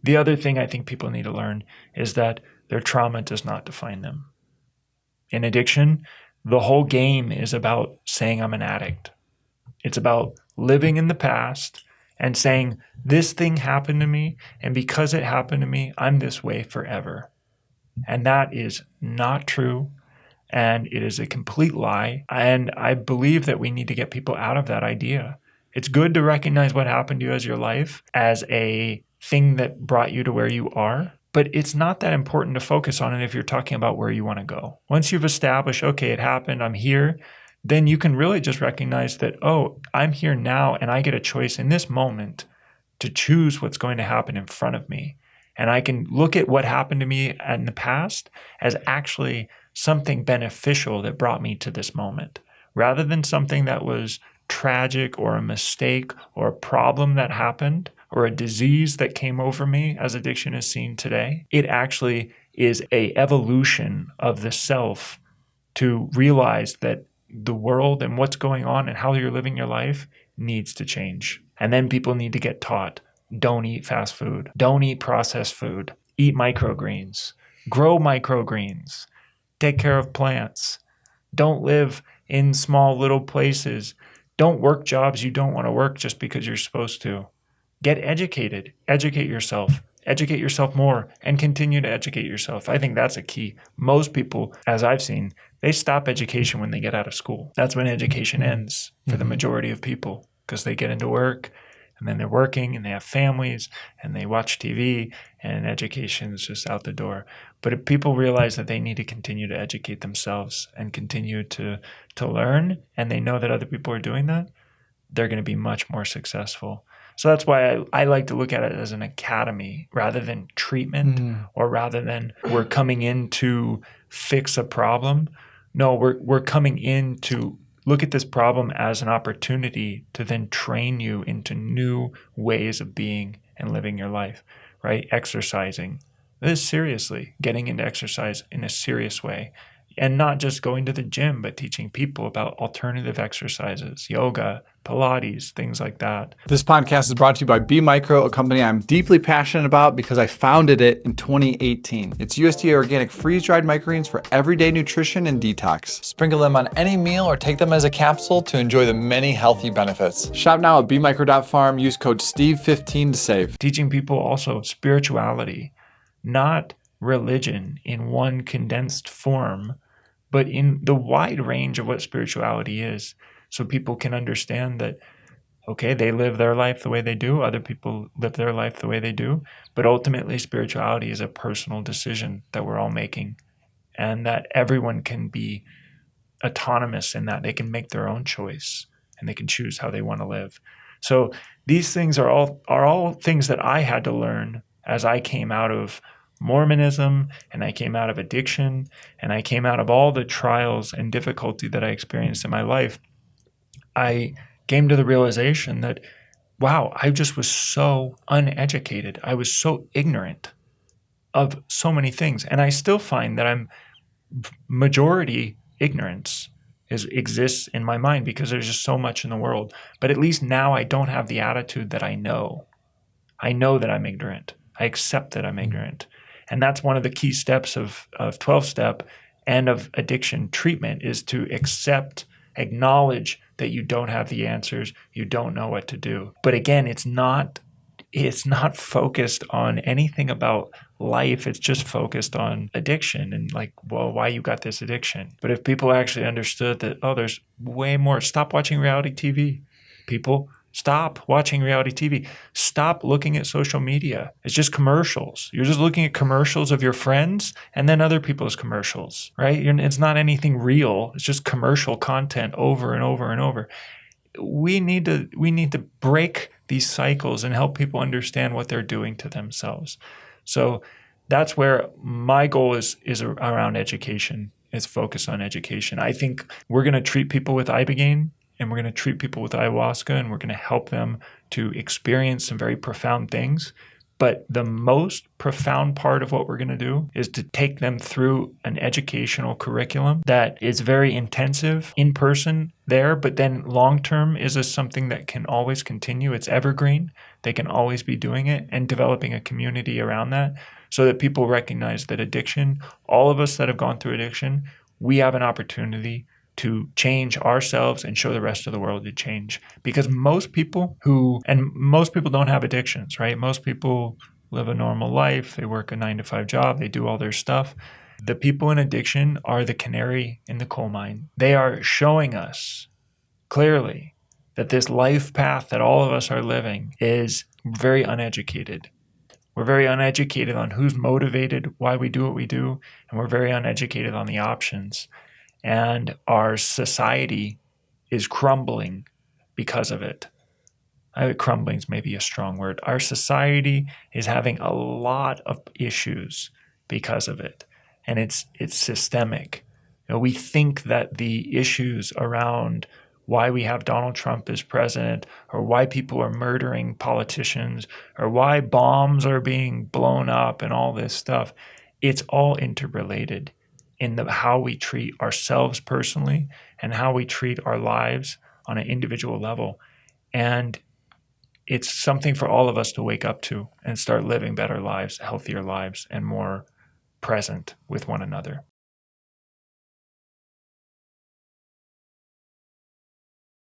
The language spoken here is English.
The other thing I think people need to learn is that their trauma does not define them. In addiction, the whole game is about saying I'm an addict. It's about living in the past and saying, this thing happened to me, and because it happened to me, I'm this way forever. And that is not true, and it is a complete lie. And I believe that we need to get people out of that idea. It's good to recognize what happened to you as your life as a thing that brought you to where you are, but it's not that important to focus on it if you're talking about where you want to go. Once you've established, okay, it happened, I'm here, then you can really just recognize that, oh, I'm here now and I get a choice in this moment to choose what's going to happen in front of me. And I can look at what happened to me in the past as actually something beneficial that brought me to this moment, rather than something that was tragic or a mistake or a problem that happened or a disease that came over me as addiction is seen today. It actually is an evolution of the self to realize that the world and what's going on and how you're living your life needs to change. And then people need to get taught, don't eat fast food, don't eat processed food, eat microgreens, grow microgreens, take care of plants, don't live in small little places, don't work jobs you don't want to work just because you're supposed to. Get educated, educate yourself more, and continue to educate yourself. I think that's a key. Most people, as I've seen, they stop education when they get out of school. That's when education ends for the majority of people, because they get into work and then they're working and they have families and they watch TV and education is just out the door. But if people realize that they need to continue to educate themselves and continue to learn, and they know that other people are doing that, they're going to be much more successful. So that's why I like to look at it as an academy rather than treatment, or rather than we're coming in to fix a problem. No, we're coming in to look at this problem as an opportunity to then train you into new ways of being and living your life, right? Exercising. This seriously, getting into exercise in a serious way. And not just going to the gym, but teaching people about alternative exercises, yoga, Pilates, things like that. This podcast is brought to you by B Micro, a company I'm deeply passionate about because I founded it in 2018. It's USDA organic freeze-dried microgreens for everyday nutrition and detox. Sprinkle them on any meal or take them as a capsule to enjoy the many healthy benefits. Shop now at bmicro.farm. Use code STEVE15 to save. Teaching people also spirituality, not religion in one condensed form, but in the wide range of what spirituality is. So people can understand that, okay, they live their life the way they do, other people live their life the way they do, but ultimately spirituality is a personal decision that we're all making, and that everyone can be autonomous in that. They can make their own choice and they can choose how they want to live. So these things are all things that I had to learn as I came out of Mormonism, and I came out of addiction, and I came out of all the trials and difficulty that I experienced in my life. I came to the realization that, wow, I just was so uneducated. I was so ignorant of so many things. And I still find that I'm majority ignorance exists in my mind because there's just so much in the world. But at least now I don't have the attitude that I know. I know that I'm ignorant. I accept that I'm ignorant. And that's one of the key steps of 12-step and of addiction treatment, is to acknowledge that you don't have the answers, you don't know what to do. But again, it's not focused on anything about life. It's just focused on addiction and like, well, why you got this addiction. But if people actually understood that, oh, there's way more. Stop watching reality TV, people. Stop watching reality TV. Stop looking at social media. It's just commercials. You're just looking at commercials of your friends and then other people's commercials, right? It's not anything real. It's just commercial content over and over and over. We need to break these cycles and help people understand what they're doing to themselves. So that's where my goal is around education. It's focused on education. I think we're going to treat people with Ibogaine, and we're going to treat people with ayahuasca, and we're going to help them to experience some very profound things. But the most profound part of what we're going to do is to take them through an educational curriculum that is very intensive in person there, but then long term is something that can always continue. It's evergreen. They can always be doing it, and developing a community around that so that people recognize that addiction, all of us that have gone through addiction, we have an opportunity to change ourselves and show the rest of the world to change. Because most people don't have addictions, right? Most people live a normal life. They work a 9-to-5 job. They do all their stuff. The people in addiction are the canary in the coal mine. They are showing us clearly that this life path that all of us are living is very uneducated. We're very uneducated on who's motivated, why we do what we do, and we're very uneducated on the options. And our society is crumbling because of it. Crumbling is maybe a strong word. Our society is having a lot of issues because of it, and it's systemic. We think that the issues around why we have Donald Trump as president, or why people are murdering politicians, or why bombs are being blown up and all this stuff, it's all interrelated in how we treat ourselves personally and how we treat our lives on an individual level. And it's something for all of us to wake up to and start living better lives, healthier lives, and more present with one another.